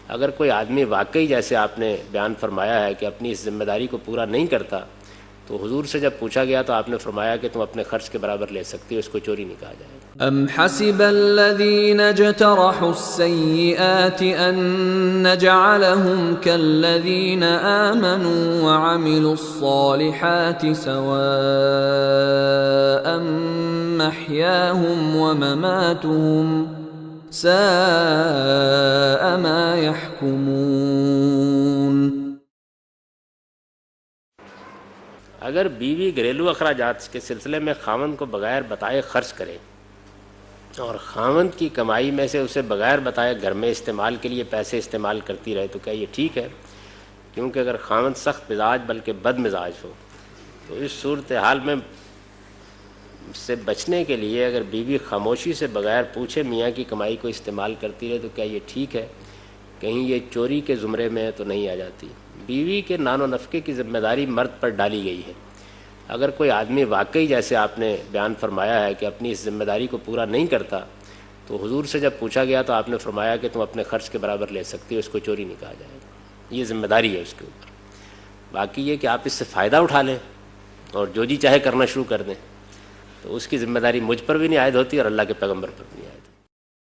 اگر کوئی آدمی واقعی جیسے آپ نے بیان فرمایا ہے کہ اپنی اس ذمہ داری کو پورا نہیں کرتا تو حضور سے جب پوچھا گیا تو آپ نے فرمایا کہ تم اپنے خرچ کے برابر لے سکتے ہو، اس کو چوری نہیں کہا جائے گا۔ ام حسب الذين اجترحوا السيئات ان نجعلهم كالذين آمنوا وعملوا الصالحات سواء محياهم ومماتهم ساء ما يحكمون۔ اگر بیوی گھریلو اخراجات کے سلسلے میں خاوند کو بغیر بتائے خرچ کرے اور خاوند کی کمائی میں سے اسے بغیر بتائے گھر میں استعمال کے لیے پیسے استعمال کرتی رہے تو کیا یہ ٹھیک ہے؟ کیونکہ اگر خاوند سخت مزاج بلکہ بد مزاج ہو تو اس صورتحال میں سے بچنے کے لیے اگر بیوی خاموشی سے بغیر پوچھے میاں کی کمائی کو استعمال کرتی رہے تو کیا یہ ٹھیک ہے؟ کہیں یہ چوری کے زمرے میں تو نہیں آ جاتی؟ بیوی کے نان و نفقے کی ذمہ داری مرد پر ڈالی گئی ہے۔ اگر کوئی آدمی واقعی جیسے آپ نے بیان فرمایا ہے کہ اپنی اس ذمہ داری کو پورا نہیں کرتا تو حضور سے جب پوچھا گیا تو آپ نے فرمایا کہ تم اپنے خرچ کے برابر لے سکتے ہو، اس کو چوری نہیں کہا جائے گا۔ یہ ذمہ داری ہے اس کے اوپر۔ باقی یہ کہ آپ اس سے فائدہ اٹھا لیں اور جو جی چاہے کرنا شروع کر دیں تو اس کی ذمہ داری مجھ پر بھی نہیں عائد ہوتی اور اللہ کے پیغمبر پر بھی نہیں عائد ہوتی۔